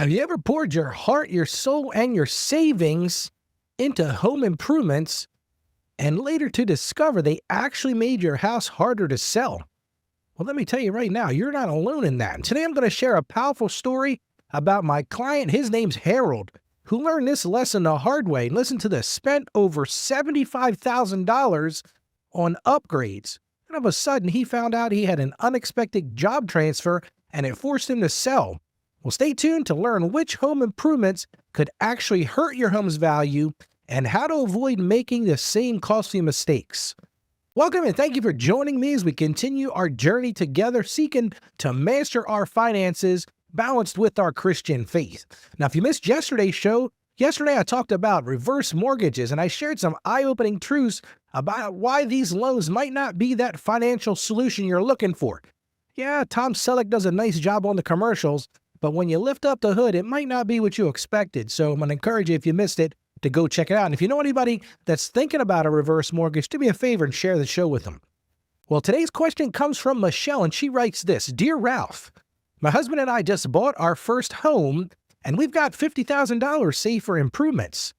Have you ever poured your heart, your soul, and your savings into home improvements and later to discover they actually made your house harder to sell? Well, let me tell you right now, you're not alone in that. And today I'm going to share a powerful story about my client. His name's Harold, who learned this lesson the hard way. And listen to this, spent over $75,000 on upgrades. And all of a sudden, he found out he had an unexpected job transfer and it forced him to sell. Well, stay tuned to learn which home improvements could actually hurt your home's value and how to avoid making the same costly mistakes. Welcome and thank you for joining me as we continue our journey together, seeking to master our finances balanced with our Christian faith. Now, if you missed yesterday's show, I talked about reverse mortgages and I shared some eye-opening truths about why these loans might not be that financial solution you're looking for. Yeah, Tom Selleck does a nice job on the commercials, but when you lift up the hood, it might not be what you expected. So I'm going to encourage you, if you missed it, to go check it out. And if you know anybody that's thinking about a reverse mortgage, do me a favor and share the show with them. Well, today's question comes from Michelle, and she writes this: Dear Ralph, my husband and I just bought our first home, and we've got $50,000 saved for improvements.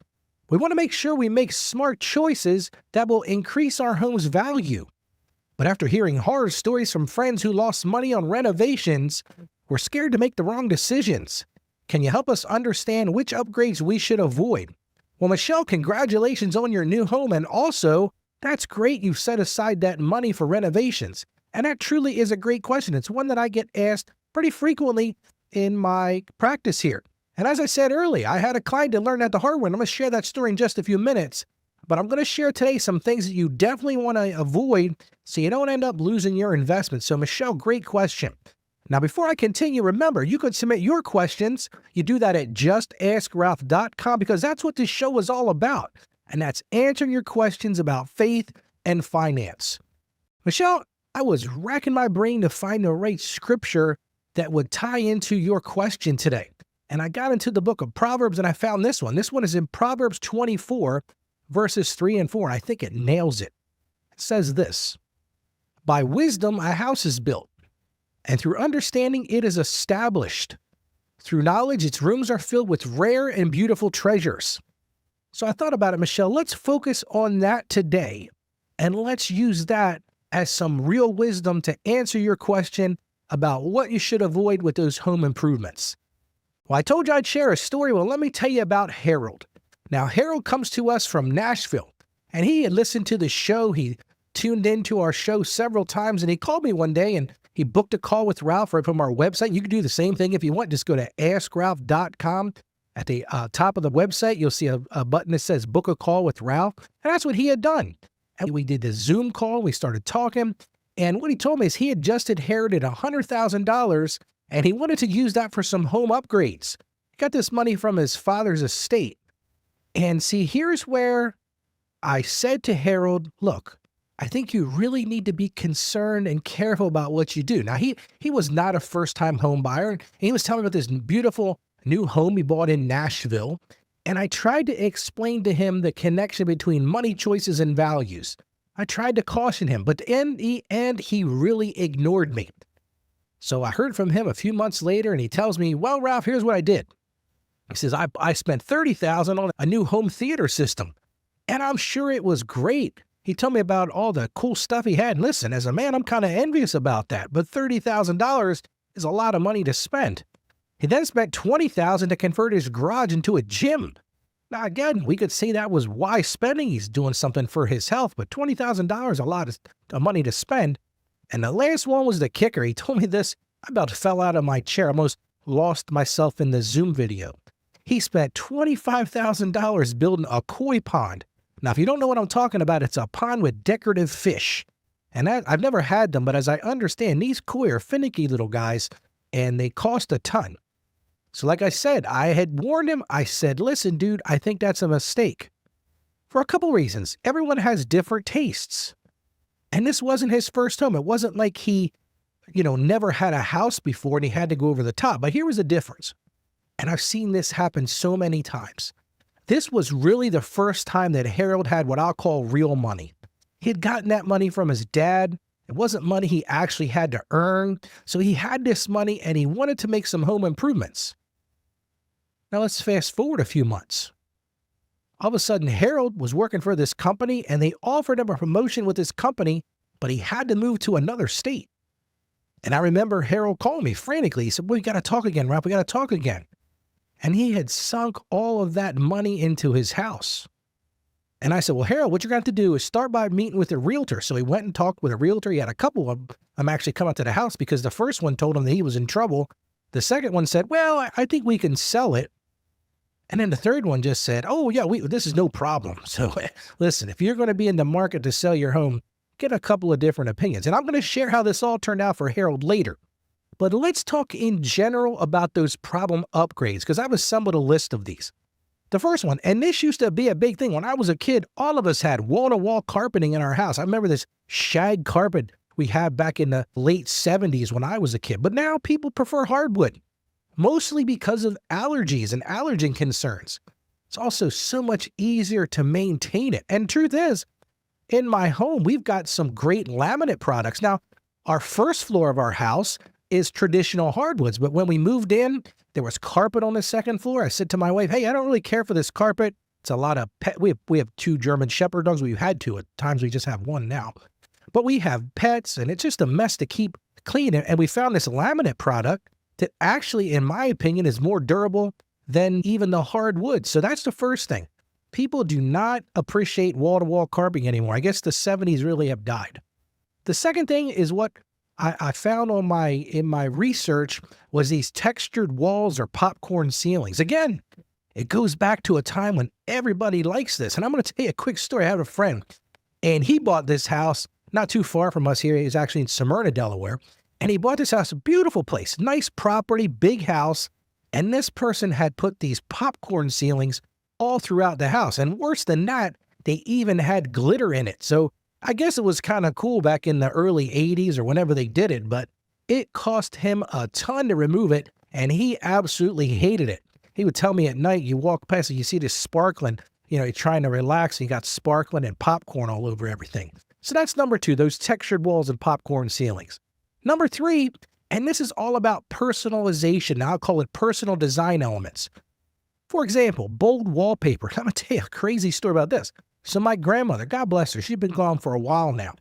We want to make sure we make smart choices that will increase our home's value. But after hearing horror stories from friends who lost money on renovations, we're scared to make the wrong decisions. Can you help us understand which upgrades we should avoid? Well, Michelle, congratulations on your new home. And also, that's great you've set aside that money for renovations. And that truly is a great question. It's one that I get asked pretty frequently in my practice here. And as I said earlier, I had a client to learn that the hard way. I'm going to share that story in just a few minutes. But I'm going to share today some things that you definitely want to avoid so you don't end up losing your investment. So, Michelle, great question. Now, before I continue, remember, you could submit your questions. You do that at justaskralph.com because that's what this show is all about. And that's answering your questions about faith and finance. Michelle, I was racking my brain to find the right scripture that would tie into your question today. And I got into the book of Proverbs and I found this one. This one is in Proverbs 24, verses 3 and 4. And I think it nails it. It says this: By wisdom a house is built, and through understanding it is established. Through knowledge its rooms are filled with rare and beautiful treasures. So I thought about it, Michelle. Let's focus on that today, and let's use that as some real wisdom to answer your question about what you should avoid with those home improvements. Well, I told you I'd share a story. Well, let me tell you about Harold. Now, Harold comes to us from Nashville, and he had listened to the show. He tuned into our show several times, and he called me one day, and he booked a call with Ralph right from our website. You can do the same thing if you want. Just go to askralph.com. At the top of the website, you'll see a button that says book a call with Ralph. And that's what he had done. And we did the Zoom call. We started talking. And what he told me is he had just inherited $100,000 and he wanted to use that for some home upgrades. He got this money from his father's estate. And see, here's where I said to Harold, look, I think you really need to be concerned and careful about what you do. Now, he was not a first-time home buyer. He was telling me about this beautiful new home he bought in Nashville. And I tried to explain to him the connection between money choices and values. I tried to caution him, but in the end, he really ignored me. So I heard from him a few months later, and he tells me, well, Ralph, here's what I did. He says, I spent $30,000 on a new home theater system, and I'm sure it was great. He told me about all the cool stuff he had. And listen, as a man, I'm kind of envious about that, but $30,000 is a lot of money to spend. He then spent $20,000 to convert his garage into a gym. Now, again, we could say that was wise spending. He's doing something for his health, but $20,000 is a lot of money to spend. And the last one was the kicker. He told me this. I about fell out of my chair. I almost lost myself in the Zoom video. He spent $25,000 building a koi pond. Now, if you don't know what I'm talking about, it's a pond with decorative fish. And I've never had them, but as I understand, these koi are finicky little guys, and they cost a ton. So like I said, I had warned him. I said, listen, dude, I think that's a mistake. For a couple reasons. Everyone has different tastes. And this wasn't his first home. It wasn't like he, never had a house before and he had to go over the top. But here was the difference. And I've seen this happen so many times. This was really the first time that Harold had what I'll call real money. He had gotten that money from his dad. It wasn't money he actually had to earn. So he had this money and he wanted to make some home improvements. Now let's fast forward a few months. All of a sudden, Harold was working for this company and they offered him a promotion with this company, but he had to move to another state. And I remember Harold calling me frantically. He said, "We got to talk again, Ralph. We got to talk again." And he had sunk all of that money into his house. And I said, "Well, Harold, what you're going to have to do is start by meeting with a realtor." So he went and talked with a realtor. He had a couple of them actually come out to the house because the first one told him that he was in trouble. The second one said, "Well, I think we can sell it." And then the third one just said, "Oh, yeah, this is no problem." So listen, if you're going to be in the market to sell your home, get a couple of different opinions. And I'm going to share how this all turned out for Harold later. But let's talk in general about those problem upgrades, because I've assembled a list of these. The first one, and this used to be a big thing. When I was a kid, all of us had wall-to-wall carpeting in our house. I remember this shag carpet we had back in the late 70s when I was a kid. But now people prefer hardwood, mostly because of allergies and allergen concerns. It's also so much easier to maintain it. And truth is, in my home, we've got some great laminate products. Now, our first floor of our house is traditional hardwoods, but when we moved in, there was carpet on the second floor. I said to my wife, "Hey, I don't really care for this have It's a lot of pet. We have 2 German Shepherd dogs. We've had 2 at times. We just have 1 now. But we have pets, and it's just a mess to keep clean. And we found this laminate product that actually, in my opinion, is more durable than even the hardwood. So that's the first thing. People do not appreciate wall-to-wall carpeting anymore. I guess the 70s really have died. The second thing is what I found in my research was these textured walls or popcorn ceilings. Again, it goes back to a time when everybody likes this. And I'm going to tell you a quick story. I have a friend, and he bought this house not too far from us here. He's actually in Smyrna, Delaware. And he bought this house, a beautiful place, nice property, big house. And this person had put these popcorn ceilings all throughout the house. And worse than that, they even had glitter in it. So I guess it was kind of cool back in the early 80s or whenever they did it, but it cost him a ton to remove it, and he absolutely hated it. He would tell me at night, you walk past it, you see this sparkling, you're trying to relax, and you got sparkling and popcorn all over everything. So that's number 2, those textured walls and popcorn ceilings. Number 3, and this is all about personalization. Now I'll call it personal design elements. For example, bold wallpaper. I'm going to tell you a crazy story about this. So my grandmother, God bless her, she's been gone for a while now,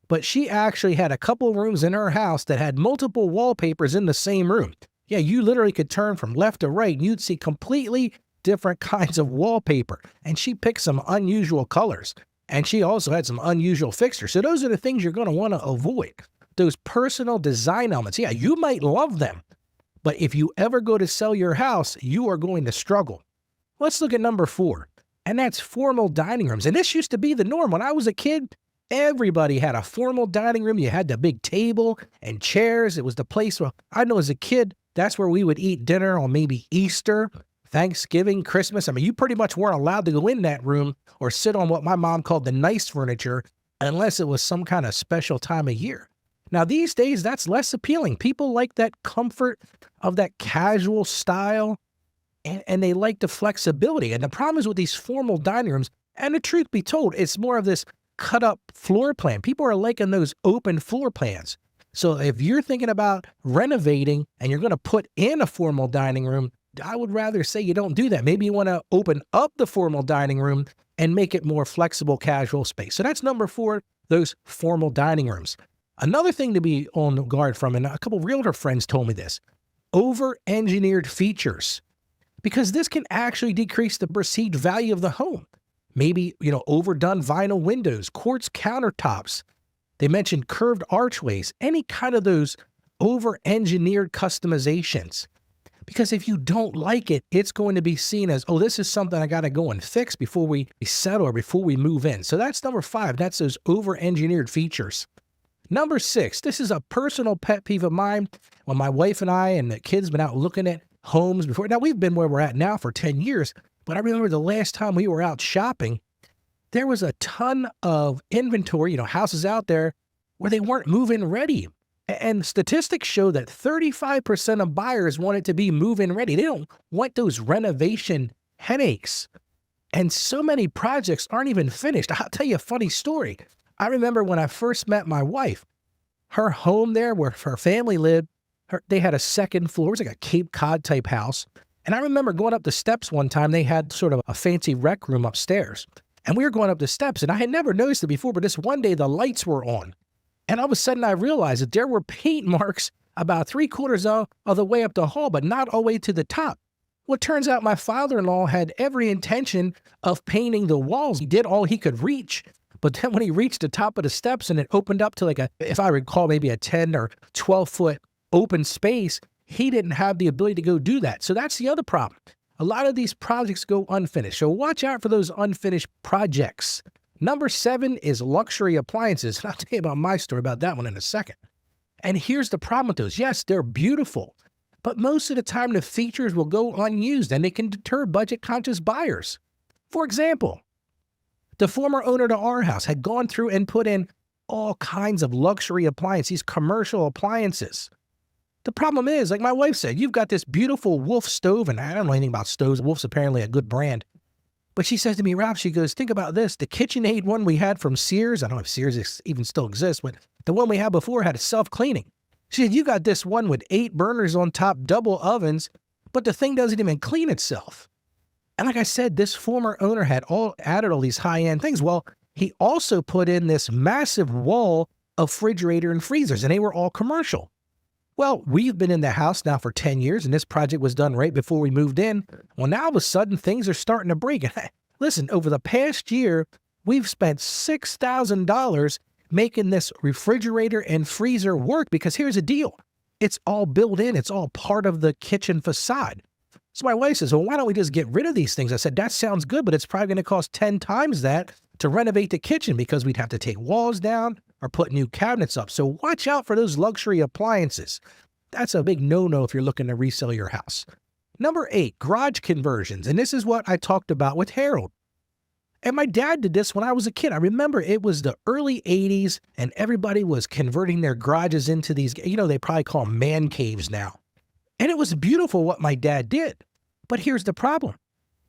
but she actually had a couple of rooms in her house that had multiple wallpapers in the same room. Yeah, you literally could turn from left to right and you'd see completely different kinds of wallpaper. And she picked some unusual colors. And she also had some unusual fixtures. So those are the things you're going to want to avoid. Those personal design elements. Yeah, you might love them, but if you ever go to sell your house, you are going to struggle. Let's look at number 4. And that's formal dining rooms. And this used to be the norm. When I was a kid, everybody had a formal dining room. You had the big table and chairs. It was the place where, I know as a kid, that's where we would eat dinner on maybe Easter, Thanksgiving, Christmas. I mean, you pretty much weren't allowed to go in that room or sit on what my mom called the nice furniture unless it was some kind of special time of year. Now, these days, that's less appealing. People like that comfort of that casual style. And they like the flexibility. And the problem is with these formal dining rooms, and the truth be told, it's more of this cut-up floor plan. People are liking those open floor plans. So if you're thinking about renovating and you're going to put in a formal dining room, I would rather say you don't do that. Maybe you want to open up the formal dining room and make it more flexible, casual space. So that's number 4, those formal dining rooms. Another thing to be on guard from, and a couple of realtor friends told me this, over-engineered features. Because this can actually decrease the perceived value of the home. Maybe, overdone vinyl windows, quartz countertops. They mentioned curved archways, any kind of those over-engineered customizations. Because if you don't like it, it's going to be seen as, oh, this is something I got to go and fix before we settle or before we move in. So that's number 5. That's those over-engineered features. Number 6, this is a personal pet peeve of mine. When my wife and I and the kids been out looking at homes before. Now, we've been where we're at now for 10 years, but I remember the last time we were out shopping, there was a ton of inventory, houses out there where they weren't move-in ready. And statistics show that 35% of buyers want it to be move-in ready. They don't want those renovation headaches. And so many projects aren't even finished. I'll tell you a funny story. I remember when I first met my wife, her home there where her family lived, they had a second floor. It was like a Cape Cod type house. And I remember going up the steps one time. They had sort of a fancy rec room upstairs. And we were going up the steps, and I had never noticed it before, but this one day the lights were on. And all of a sudden I realized that there were paint marks about 3/4 of the way up the hall, but not all the way to the top. Well, it turns out my father-in-law had every intention of painting the walls. He did all he could reach. But then when he reached the top of the steps and it opened up to if I recall, maybe a 10 or 12-foot open space, he didn't have the ability to go do that. So that's the other problem. A lot of these projects go unfinished. So watch out for those unfinished projects. Number 7 is luxury appliances. And I'll tell you about my story about that one in a second. And here's the problem with those. Yes, they're beautiful, but most of the time the features will go unused and they can deter budget-conscious buyers. For example, the former owner to our house had gone through and put in all kinds of luxury appliances, these commercial appliances. The problem is, like my wife said, you've got this beautiful Wolf stove, and I don't know anything about stoves. Wolf's apparently a good brand. But she says to me, Ralph, she goes, think about this. The KitchenAid one we had from Sears, I don't know if Sears even still exists, but the one we had before had a self-cleaning. She said, you got this one with 8 burners on top, double ovens, but the thing doesn't even clean itself. And like I said, this former owner had added all these high-end things. Well, he also put in this massive wall of refrigerator and freezers, and they were all commercial. Well, we've been in the house now for 10 years, and this project was done right before we moved in. Well, now all of a sudden, things are starting to break. Listen, over the past year, we've spent $6,000 making this refrigerator and freezer work because here's the deal. It's all built in. It's all part of the kitchen facade. So my wife says, well, why don't we just get rid of these things? I said, that sounds good, but it's probably going to cost 10 times that to renovate the kitchen because we'd have to take walls down or put new cabinets up. So watch out for those luxury appliances. That's a big no-no if you're looking to resell your house. Number 8, garage conversions. And this is what I talked about with Harold. And my dad did this when I was a kid. I remember it was the early 80s and everybody was converting their garages into these, they probably call them man caves now. And it was beautiful what my dad did. But here's the problem.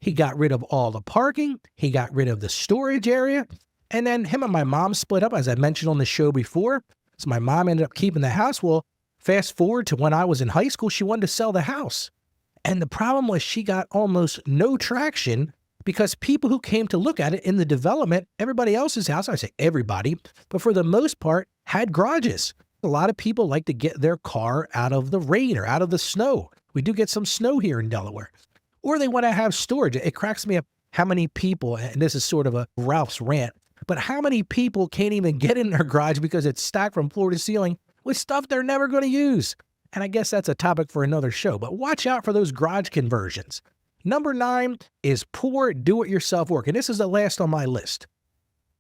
He got rid of all the parking. He got rid of the storage area. And then him and my mom split up, as I mentioned on the show before. So my mom ended up keeping the house. Well, fast forward to when I was in high school, she wanted to sell the house. And the problem was she got almost no traction because people who came to look at it in the development, everybody else's house, I say everybody, but for the most part, had garages. A lot of people like to get their car out of the rain or out of the snow. We do get some snow here in Delaware. Or they want to have storage. It cracks me up how many people, and this is sort of a Ralph's rant, but how many people can't even get in their garage because it's stacked from floor to ceiling with stuff they're never going to use. And I guess that's a topic for another show, but watch out for those garage conversions. Number 9 is poor do-it-yourself work. And this is the last on my list.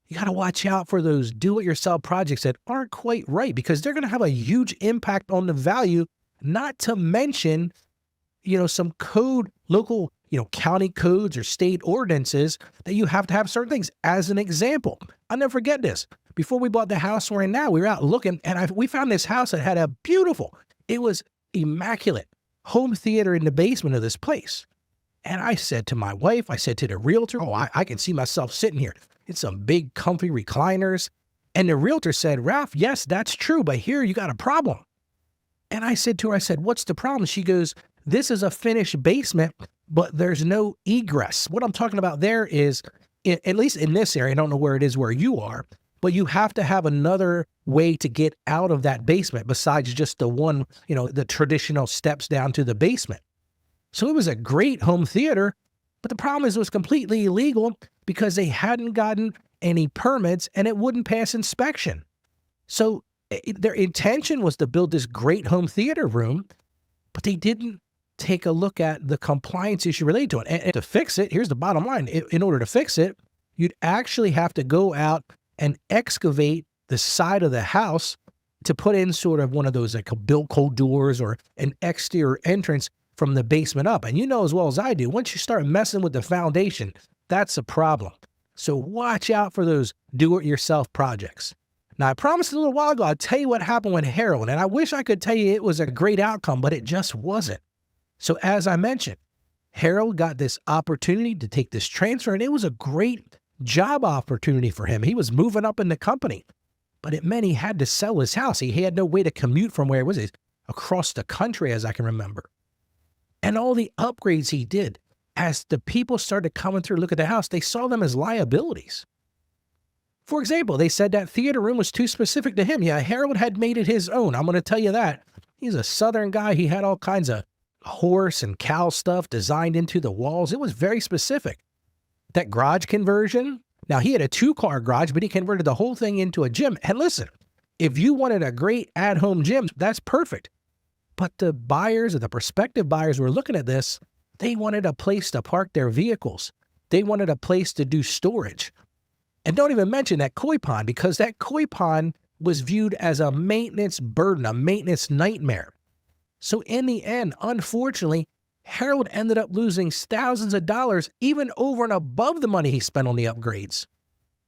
You got to watch out for those do-it-yourself projects that aren't quite right because they're going to have a huge impact on the value, not to mention, some code, local, county codes or state ordinances that you have to have certain things. As an example, I'll never forget this. Before we bought the house we're in now, we were out looking and we found this house that had it was immaculate home theater in the basement of this place. And I said to my wife, I said to the realtor, I can see myself sitting here. It's some big comfy recliners. And the realtor said, Ralph, yes, that's true, but here you got a problem. And I said to her, what's the problem? She goes, this is a finished basement, but there's no egress. What I'm talking about there is, at least in this area, I don't know where it is where you are, but you have to have another way to get out of that basement besides just the one, the traditional steps down to the basement. So it was a great home theater, but the problem is it was completely illegal because they hadn't gotten any permits and it wouldn't pass inspection. So their intention was to build this great home theater room, but they didn't take a look at the compliance issue related to it. And to fix it, here's the bottom line. In order to fix it, you'd actually have to go out and excavate the side of the house to put in sort of one of those like bilco doors or an exterior entrance from the basement up. And you know as well as I do, once you start messing with the foundation, that's a problem. So watch out for those do-it-yourself projects. Now, I promised a little while ago, I'd tell you what happened with Harold, and I wish I could tell you it was a great outcome, but it just wasn't. So as I mentioned, Harold got this opportunity to take this transfer, and it was a great job opportunity for him. He was moving up in the company, but it meant he had to sell his house. He had no way to commute from where it was across the country, as I can remember. And all the upgrades he did, as the people started coming through, look at the house, they saw them as liabilities. For example, they said that theater room was too specific to him. Yeah, Harold had made it his own. I'm going to tell you that. He's a Southern guy. He had all kinds of horse and cow stuff designed into the walls. It was very specific. That garage conversion, now he had a 2-car garage, but he converted the whole thing into a gym. And listen, if you wanted a great at-home gym, that's perfect. But the buyers or the prospective buyers were looking at this, they wanted a place to park their vehicles. They wanted a place to do storage. And don't even mention that koi pond, because that koi pond was viewed as a maintenance burden, a maintenance nightmare. So in the end, unfortunately, Harold ended up losing thousands of dollars, even over and above the money he spent on the upgrades.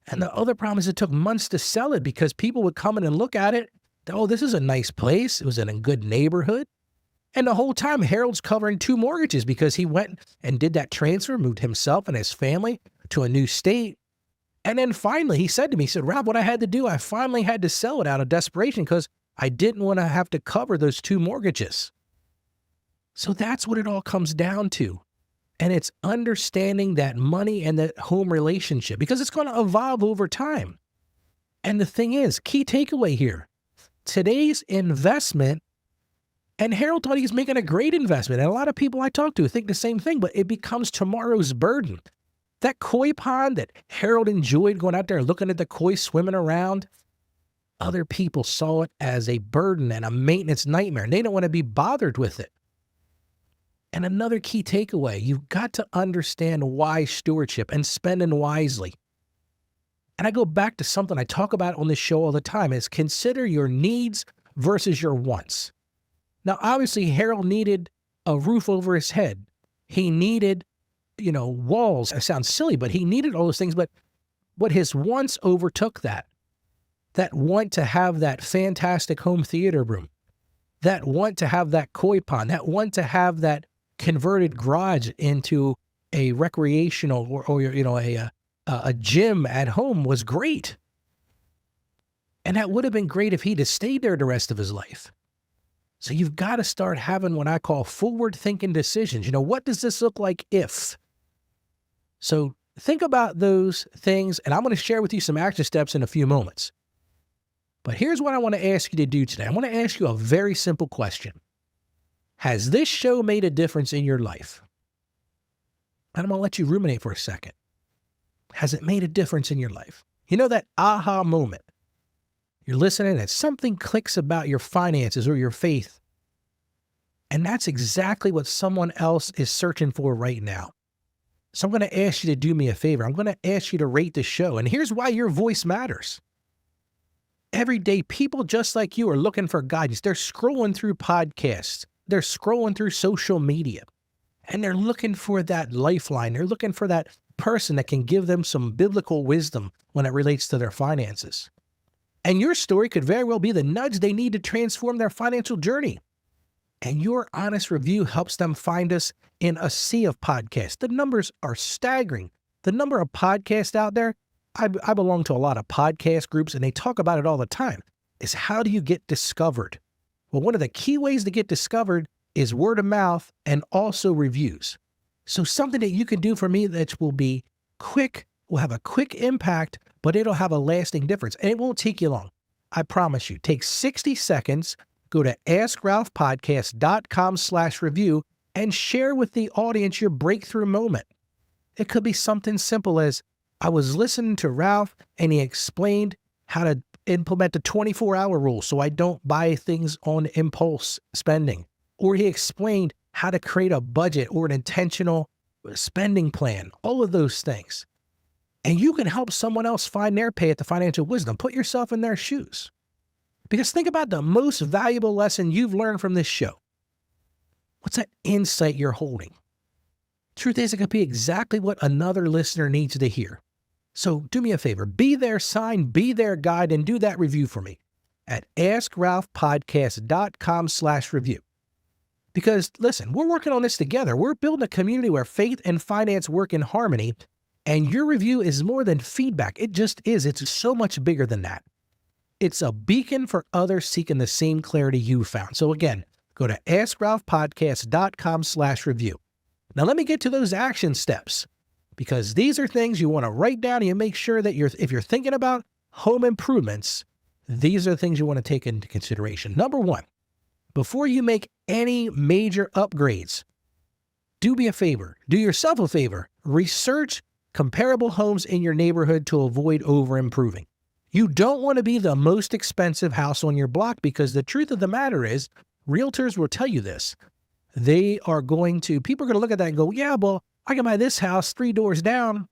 And the other problem is it took months to sell it because people would come in and look at it. Oh, this is a nice place. It was in a good neighborhood. And the whole time, Harold's covering 2 mortgages because he went and did that transfer, moved himself and his family to a new state. And then finally, he said to me, he said, Rob, what I had to do, I finally had to sell it out of desperation because I didn't want to have to cover those 2 mortgages. So that's what it all comes down to. And it's understanding that money and that home relationship, because it's going to evolve over time. And the thing is, key takeaway here, today's investment, and Harold thought he was making a great investment. And a lot of people I talk to think the same thing, but it becomes tomorrow's burden. That koi pond that Harold enjoyed going out there looking at the koi swimming around, other people saw it as a burden and a maintenance nightmare, and they don't want to be bothered with it. And another key takeaway, you've got to understand wise stewardship and spending wisely. And I go back to something I talk about on this show all the time, is consider your needs versus your wants. Now, obviously, Harold needed a roof over his head. He needed walls. It sounds silly, but he needed all those things. But his wants overtook that. That want to have that fantastic home theater room. That want to have that koi pond. That want to have that converted garage into a recreational or a gym at home was great. And that would have been great if he'd have stayed there the rest of his life. So you've got to start having what I call forward-thinking decisions. What does this look like if? So think about those things, and I'm going to share with you some action steps in a few moments. But here's what I want to ask you to do today. I want to ask you a very simple question. Has this show made a difference in your life? And I'm going to let you ruminate for a second. Has it made a difference in your life? That aha moment. You're listening and something clicks about your finances or your faith. And that's exactly what someone else is searching for right now. So I'm going to ask you to do me a favor. I'm going to ask you to rate the show. And here's why your voice matters. Every day, people just like you are looking for guidance. They're scrolling through podcasts. They're scrolling through social media. And they're looking for that lifeline. They're looking for that person that can give them some biblical wisdom when it relates to their finances. And your story could very well be the nudge they need to transform their financial journey. And your honest review helps them find us in a sea of podcasts. The numbers are staggering. The number of podcasts out there, I belong to a lot of podcast groups, and they talk about it all the time, is how do you get discovered? Well, one of the key ways to get discovered is word of mouth and also reviews. So something that you can do for me that will be quick, will have a quick impact, but it'll have a lasting difference. And it won't take you long. I promise you. Take 60 seconds, go to askralphpodcast.com/review and share with the audience your breakthrough moment. It could be something simple as, I was listening to Ralph and he explained how to implement the 24-hour rule so I don't buy things on impulse spending. Or he explained how to create a budget or an intentional spending plan, all of those things. And you can help someone else find their path to financial wisdom. Put yourself in their shoes. Because think about the most valuable lesson you've learned from this show. What's that insight you're holding? Truth is, it could be exactly what another listener needs to hear. So do me a favor, be their sign, be their guide, and do that review for me at askralphpodcast.com/review. Because listen, we're working on this together. We're building a community where faith and finance work in harmony, and your review is more than feedback. It just is. It's so much bigger than that. It's a beacon for others seeking the same clarity you found. So again, go to askralphpodcast.com/review. Now let me get to those action steps, because these are things you want to write down and you make sure that if you're thinking about home improvements, these are the things you want to take into consideration. Number one, before you make any major upgrades, do yourself a favor, research comparable homes in your neighborhood to avoid over-improving. You don't want to be the most expensive house on your block, because the truth of the matter is, realtors will tell you this. People are going to look at that and go, yeah, well, I can buy this house 3 doors down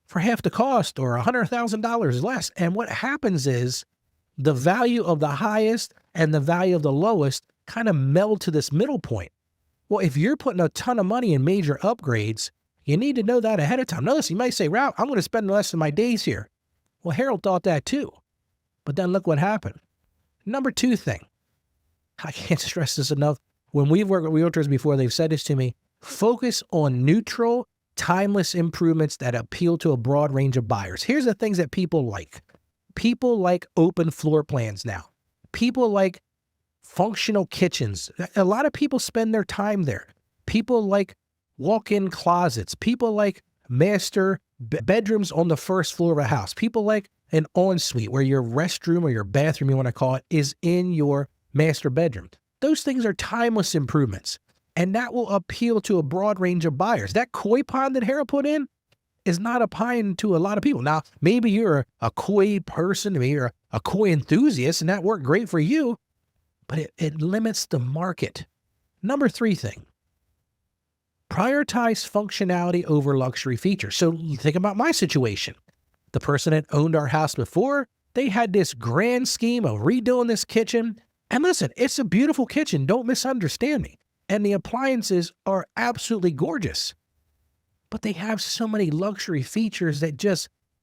for half the cost or $100,000 less. And what happens is the value of the highest and the value of the lowest kind of meld to this middle point. Well, if you're putting a ton of money in major upgrades, you need to know that ahead of time. Notice you might say, Ralph, I'm going to spend the rest of my days here. Well, Harold thought that too. But then look what happened. Number 2 thing, I can't stress this enough. When we've worked with realtors before, they've said this to me, focus on neutral, timeless improvements that appeal to a broad range of buyers. Here's the things that people like. People like open floor plans now. People like functional kitchens. A lot of people spend their time there. People like walk-in closets. People like master bedrooms on the first floor of a house. People like an ensuite where your restroom or your bathroom, you want to call it, is in your master bedroom. Those things are timeless improvements, and that will appeal to a broad range of buyers. That koi pond that Harold put in is not applying to a lot of people. Now, maybe you're a koi person, maybe you're a koi enthusiast, and that worked great for you, but it limits the market. Number 3 thing, prioritize functionality over luxury features. So think about my situation. The person that owned our house before, they had this grand scheme of redoing this kitchen. And listen, it's a beautiful kitchen. Don't misunderstand me. And the appliances are absolutely gorgeous. But they have so many luxury features that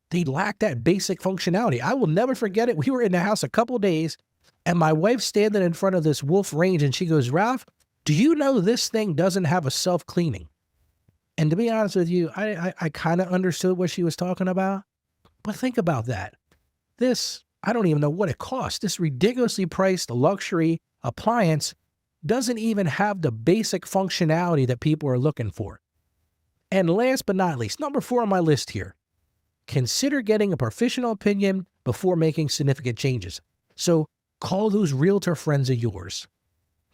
they lack that basic functionality. I will never forget it. We were in the house a couple of days, and my wife's standing in front of this Wolf range, and she goes, Ralph, do you know this thing doesn't have a self-cleaning? And to be honest with you, I kind of understood what she was talking about. But think about that. I don't even know what it costs. This ridiculously priced luxury appliance doesn't even have the basic functionality that people are looking for. And last but not least, number 4 on my list here, consider getting a professional opinion before making significant changes. So call those realtor friends of yours.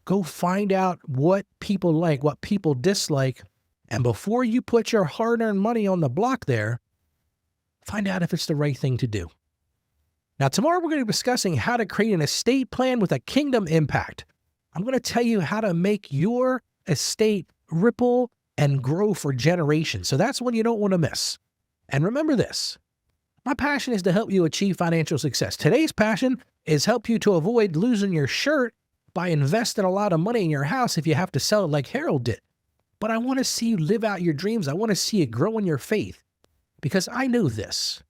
Go find out what people like, what people dislike, and before you put your hard-earned money on the block there, find out if it's the right thing to do. Now, tomorrow we're going to be discussing how to create an estate plan with a kingdom impact. I'm going to tell you how to make your estate ripple and grow for generations. So that's one you don't want to miss. And remember this, my passion is to help you achieve financial success. Today's passion is help you to avoid losing your shirt by investing a lot of money in your house if you have to sell it like Harold did. But I want to see you live out your dreams. I want to see you grow in your faith, because I know this.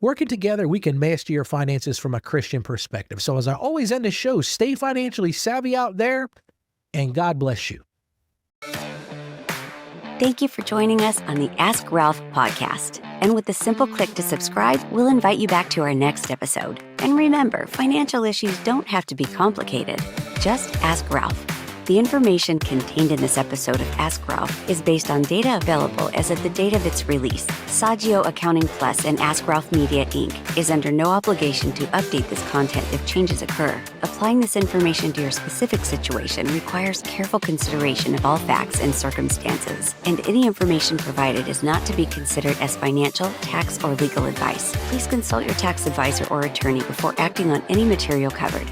Working together, we can master your finances from a Christian perspective. So as I always end the show, stay financially savvy out there, and God bless you. Thank you for joining us on the Ask Ralph podcast. And with a simple click to subscribe, we'll invite you back to our next episode. And remember, financial issues don't have to be complicated. Just ask Ralph. The information contained in this episode of Ask Ralph is based on data available as of the date of its release. Saggio Accounting Plus and Ask Ralph Media, Inc. is under no obligation to update this content if changes occur. Applying this information to your specific situation requires careful consideration of all facts and circumstances, and any information provided is not to be considered as financial, tax, or legal advice. Please consult your tax advisor or attorney before acting on any material covered.